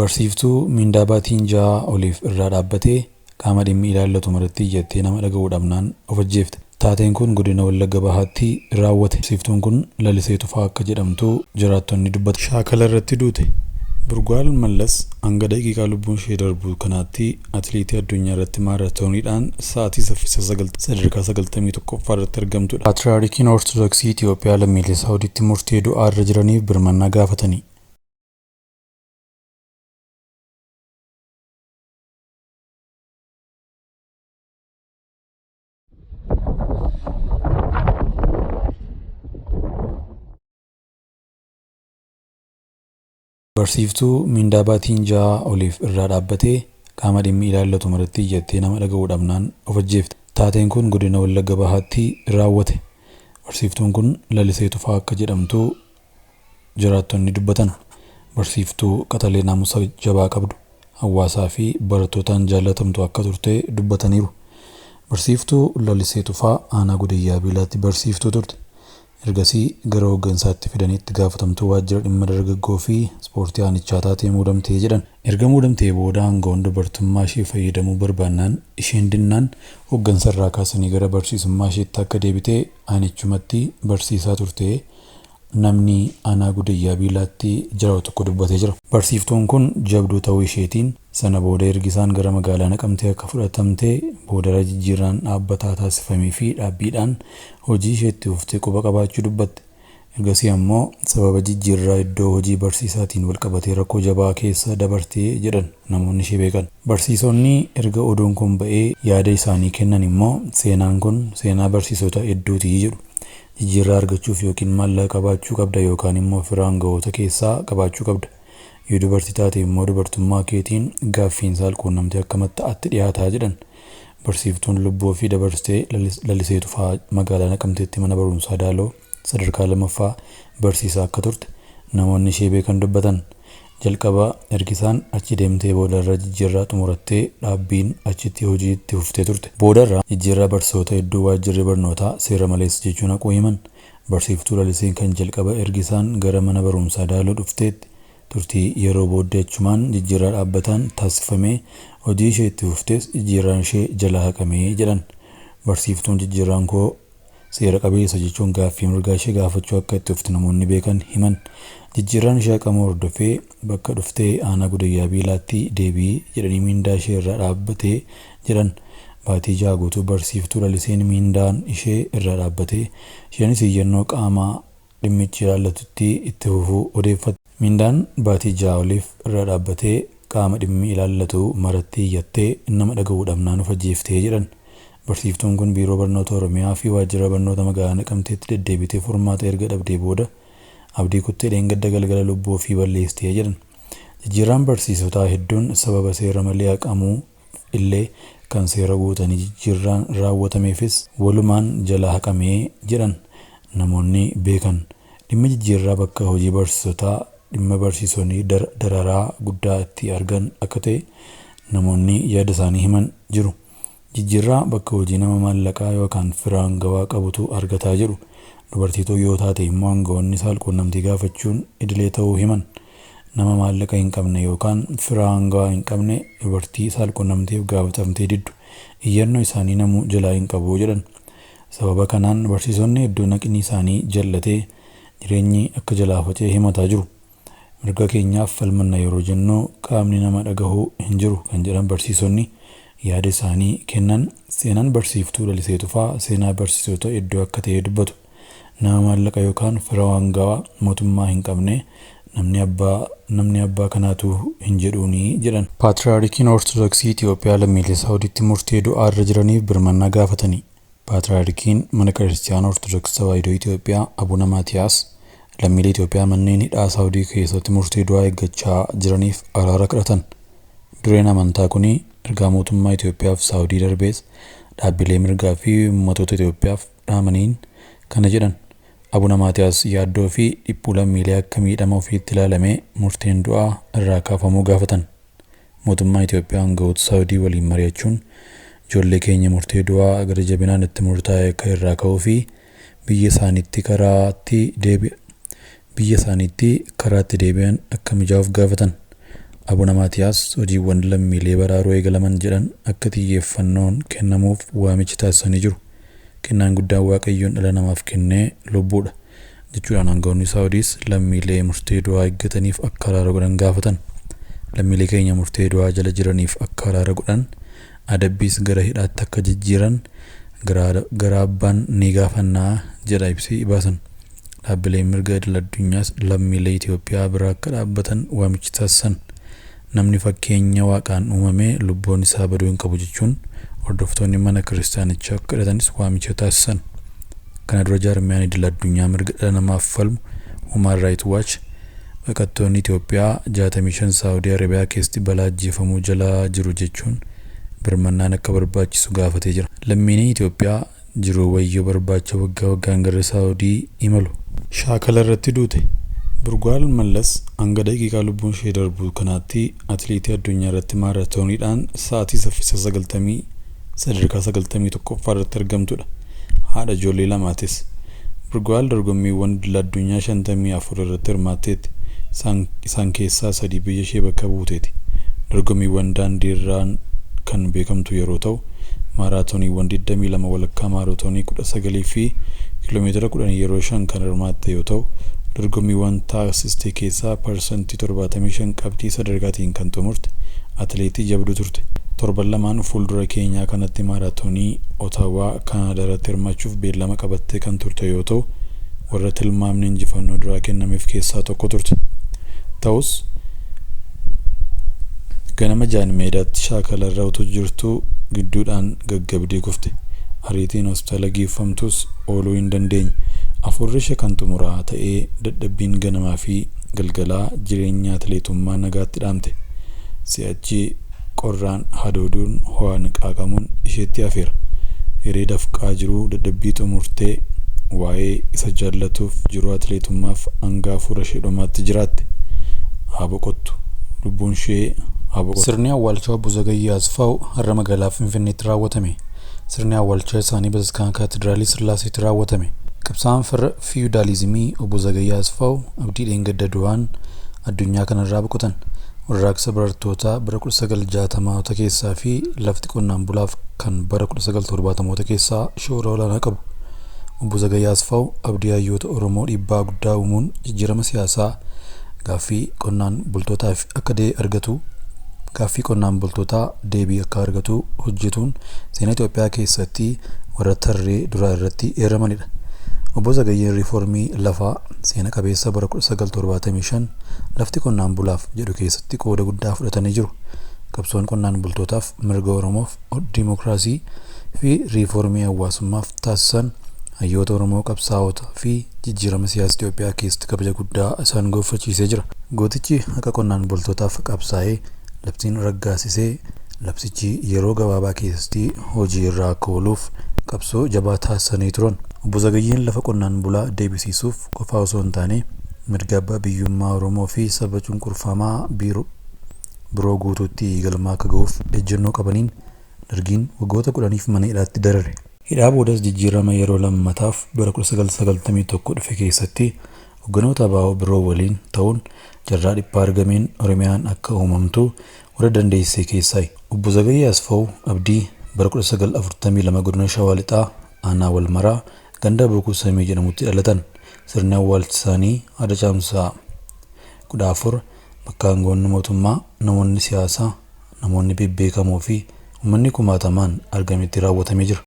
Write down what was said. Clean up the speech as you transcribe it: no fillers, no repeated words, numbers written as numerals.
Barsiiftuu mindaa baatiin 6 oliif irraa dhaabbatee qaama dhimmi ilaallatu maratti jettee nama dhaga'uu dhabnaan of ajjeefte. Taateen kun godina Wallagga Bahaatti raawwate. Barsiiftuun kun Lalisee Tufaa akka jedhamtu jiraattonni dubbatu. Shaakala irratti duute. Burgaal Mallas hanga daqiiqaa lubbuun ishee darbu kanaatti atileetii addunyaa irratti maaraatooniidhaan sa'aatii saffisa sadarkaa 91ffaa irratti argamtudha. Paatriyaarkiin Ortodoksii Itoophiyaa lammiilee Saawudiitti murtee du'aa irra jiraniif birmannaa gaafatanii. Barsiiftuu mindaa baatiin 6 oliif irraa dhaabbatee qaama dhimmi ilaallatu maratti jettee nama dhaga'uu dhabnaan of ajjeefte. Taateen kun godina Wallagga Bahaatti raawwate. Barsiiftuun kun Lalisee Tufaa akka jedhamtu jiraattonni dubbatan. Barsiiftuu qaxalee naamusa jabaa qabdu, hawaasaa fi barattootaan jaallatamtu akka turte dubbataniiru. Barsiiftuu Lalisee Tufaa aanaa Gudayyaa Biilaatti barsiiftuu turte. Ergasii gara hooggansaatti fidaniitti gaafatamtuu waajjira dhimma dargaggoo fi ispoortii aanichaa taatee muudamtee jedhan. Erga muudamtee booda aangoon dubartummaa ishee fayyadamuu barbaannaan isheen didnaan hooggansarraa kaasanii gara barsiisummaa isheetti akka deebitee aanichumatti barsiisaa turte namni aanaa Gudayyaa Biilaatti jiraatu tokko dubbatee jira. Barsiiftuun kun jabduu ta'uu isheetiin sana booda ergisaan gara magaalaa Naqamtee akka fudhatamtee booda jijjiirraan dhaabbataa taasifamee fi dhaabbiidhaan hojii isheetti uftee quba qabaachuu dubbatte. Ergasii ammoo sababa jijjiirraa iddoo hojii barsiisaatiin wal qabatee rakkoo jabaa keessa dabartee jedhan namoonni ishee beekan. Barsiisonni erga oduun kun ba'ee yaada isaanii kennan immoo seenaan kun seenaa barsiisota hedduutii jedhu. Jijjiirraa argachuuf yookiin maallaqa qabaachuu qabda yookaan immoo firaan ga'oota keessaa qabaachuu qabda. Yoo dubartii taate immoo dubartummaa keetiin gaaffiin saalquunnamtii akka mattaa'aatti dhiyaataa jedhan. Barsiiftuun lubbuu ofii dabarsitee Lalisee Tufaa magaalaa Naqamteetti mana barumsaa Daaloo sadarkaa 2ffaa barsiisaa akka turte namoonni ishee beekan dubbatan. Jalqaba ergisaan achi deemtee boodarra jijjiirraa xumurattee dhaabbiin achitti hojiitti fuftee turte. Boodarra jijjiirraa barsiisota hedduu waajjirri barnootaa seera maleessa jechuun haquu himan. Barsiiftuu Laliseen kan jalqaba ergisaan gara mana barumsaa Daaloo dhufteetti turtii yeroo booddee achumaan jijjiirraa dhaabbataan taasifamee hojii ishee itti fuftees jijjiirraan ishee jala haqamee jedhan. Barsiiftuun jijjiirraan koo seera qabeessa jechuun gaaffii mirgaa ishee gaafachuu akka itti fufte namoonni beekan himan. Jijjiirraan ishee haqamuu hordofee bakka dhuftee aanaa Gudayyaa Biilaatti deebii jedhanii mindaa ishee irraa dhaabbatee jedhan. Baatii 6 guutuu barsiiftuu Laliseen mindaan ishee irraa dhaabbatee isheenis iyyannoo qaama dhimmichi ilaallatutti itti fufuu odeeffatte. Mindaan baatii 6 oliif irraa dhaabbatee qaama dhimmi ilaallatu maratti iyyattee nama dhaga'uu dhabnaan of ajjeeftee jedhan. Barsiiftuun kun biiroo barnoota Oromiyaa fi waajjira barnoota magaalaa Naqamteetti deddeebitee furmaata erga dhabdee booda abdii kuttee dheengadda galgala lubbuu ofii balleessitee jedhan. Jijjiirraan barsiisotaa hedduun sababa seera malee haqamuu illee kan seera guutanii jijjiirraan raawwatameefis walumaan jala haqamee jedhan namoonni beekan. Dhimmi jijjiirraa bakka hojii barsiisotaa dhimma barsiisonni dararaa guddaa itti argan akka ta'e namoonni yaada isaanii himan jiru. Jijjiirraa bakka hojii nama maallaqaa yookaan firaan gawaa qabutu argataa jiru. Dubartiituu yoo taate immoo aangawoonni saalquunnamtii gaafachuun idilee ta'uu himan. Nama maallaqa hin qabne yookaan firaan gawaa hin qabne dubartii saalquunnamtiif gaafatamtee diddu iyyannoo isaanii namuu jalaa hin qabu jedhan. Sababa kanaan barsiisonni hedduu naqni isaanii jallatee jireenyi akka jalaa faca'ee himataa jiru. Mirga keenyaaf falmanna yeroo jennu qaamni nama dhagahuu hin jiru kan jedhan barsiisonni yaada isaanii kennan. Seenaan barsiiftuu Lalisee Tufaa seenaa barsiisota hedduu akka ta'e dubbatu. Nama maallaqa yookaan firaan gawaa mootummaa hin qabne namni abbaa kanaatu hin jedhuuni jedhan. Paatriyaarkiin Ortodoksii Itoophiyaa lammiilee Saawudiitti murtee du'aa irra jiraniif birmannaa gaafatanii. Paatriyaarkiin mana Kiristaanaa Ortodoksii Tawaahidoo Itoophiyaa Abuna Maatiyaas lammiilee Itoophiyaa manneen hidhaa Saawudii keessatti murtee du'aa eeggachaa jiraniif araara kadhatan. Dureen amantaa kun ergaa mootummaa Itoophiyaaf Saawudii darbees dhaabbilee mirgaa fi uummattoota Itoophiyaaf dhaamaniin kana jedhan. Abuna Maatiyaas yaaddoo fi dhiphuu lammiilee akka miidhama ofiitti ilaalamee murteen du'aa irraa kaafamuu gaafatan. Mootummaa Itoophiyaa aangawoota Saawudii waliin mari'achuun ijoollee keenya murtee du'aa gara jabinaan itti murtaa'e akka irraa ka'uu fi biyya isaaniitti karaatti deebi'an akka mijaa'uuf gaafatan. Abuna Maatiyaas hojiiwwan lammiilee baraaruu eegalaman jedhan akka xiyyeeffannoon kennamuuf waamicha taasisanii jiru. Kennaan guddaan Waaqayyoon dhala namaaf kennee lubbuudha jechuudhaan aangawoonni Saawudiis lammiilee murtee du'aa eeggataniif akka araara godhan gaafatan. Lammiilee keenya murtee du'aa jala jiraniif akka araara godhan, adabbiis gara hidhaatti akka jijjiiran gara abbaan ni gaafannaa jedha ibsi baasan. Dhaabbileen mirga idil addunyaas lammiilee Itoophiyaa bira akka dhaabbatan waamicha taasisan. Namni fakkeenya waaqaan uumamee lubbuun isaa baduu hin qabu jechuun hordoftoonni mana kiristaanichaa akka hidhatanis waamicha taasisan. Kana dura jaarmiyaan idil addunyaa mirga dhala namaaf falmu Human Rights Watch baqattoonni Itoophiyaa 65 Saawudii Arabiyaa keessatti balaa ajjeefamuu jala jiru jechuun birmannaan akka barbaachisu gaafatee jira. Lammiileen Itoophiyaa jiruu wayyoo barbaacha waggaa waggaan gara Saawudii imalu. Shaakala irratti duute. Burgwaal Mallas hanga daqiiqaa lubbuun ishee darbu kanaatti atileetii addunyaa irratti maaraatooniidhaan sa'aatii saffisa 90 sadarkaa 91ffaa irratti argamtudha. Haadha ijoollee lamaatis. Burgwaal dorgommiiwwan idil addunyaa 54 irratti hirmaatteetti. Isaan keessaa 3 biyya ishee bakka buuteeti. Dorgommiiwwan daandiirraan kan beekamtu yeroo ta'u, maaraatooniiwwan 22 walakkaa maaraatoonii 19 fi kiiloomeetira 10 yeroo 5 kan hirmaatte yoo ta'u, dorgommiiwwan taasiste keessaa parsantii 75 qabxii sadarkaatiin kan xumurte atileetii jabduu turte. Torban lamaan fuuldura keenyaa kanatti maaraatoonii Ottawa Kanaadaa irratti hirmaachuuf beellama qabattee kan turte yoo ta'u, warra tilmaamni injifannoo duraa kennameef keessaa tokko turte. Ta'us ganama jaan meedaatti shaakala irra utuu jirtu gidduudhaan gaggabdee kufte. Ariitiin hospitaala geeffamtus ooluu hin dandeenye. Afurri ishee kan xumuraa ta'ee dadhabbiin ganamaa fi galgalaa jireenya atileetummaa nagaatti dhaamte. Si'achi qorraan hadooduun ho'aan qaaqamuun isheetti hafeera. Hiree dafqaa jiruu dadhabbii xumurtee waa'ee isa jaallatuuf jiru atileetummaaf hanga afura ishee dhumaatti jiraatte. Haa boqottu. Lubbuun ishee haa boqottu. Sirni awwaalchaa Obbo Zagayyaa Asfaaw har'a magaalaa Finfinneetti raawwatame. Sirni awwaalchaa isaanii Bataskaana Kaatedraalii Sillaaseetti raawwatame. Qabsaa'aan farra fiyudaalizimii Obbo Zagayyaa Asfaaw abdiidhaan gadda du'aan addunyaa kanarraa boqotan. Warraaqsa barattoota bara 1960moota keessaa fi lafti qonnaan bulaaf kan bara 1970moota keessaa shoora olaanaa qabu. Obbo Zagayyaa Asfaaw abdii hayyoota Oromoo dhiibbaa guddaa uumuun jijjiirama siyaasaa gaaffii qonnaan bultootaaf akka deebii akka argatu hojjetuun seenaa Itoophiyaa keessatti warra tarree duraa irratti eeramanidha. Obbo Zagayyeen riiformii lafaa seena qabeessa bara 1975 lafti qonnaan bulaaf jedhu keessatti qooda guddaa fudhatanii jiru. Qabsoon qonnaan bultootaaf mirga Oromoof dimookiraasii fi riiformii hawaasummaaf taasisan hayyoota Oromoo qabsaa'ota fi jijjiirama siyaasa Itoophiyaa keessatti kabaja guddaa isaan gonfachiisee jira. Gootichi haqa qonnaan bultootaaf qabsaa'ee labsiin raggaasisee labsichi yeroo gabaabaa keessatti hojiirraa akka ooluuf qabsoo jabaa taasisanii turan. Obbo Zagayyeen lafa qonnaan bulaa deebisiisuuf qofaa osoo hin taane mirga abbaa biyyummaa Oromoo fi saba cunqurfamaa biroo guutuutti galma akka ga'uuf ejjennoo qabaniin dargiin waggoota 10 mana hidhaatti darare. Hidhaa boodas jijjiirama yeroo lammataaf bara 1991 dhufe keessatti hogganoota ABO biroo waliin ta'uun carraa dhiphaa argameen Oromiyaan akka uumamtu warra dandeessee keessaayi. Obbo Zagayyaa Asfaaw abdii bara 1942 godina Shawaa Lixaa aanaa Walmaraa ganda Bookuu Samii jedhamutti dhalatan. Sirni awwaalcha isaanii haala caamsaa 14 bakka aangawoonni mootummaa, namoonni siyaasaa, namoonni bebbeekamoo fi uummanni kumaatamaan argametti raawwatamee jira.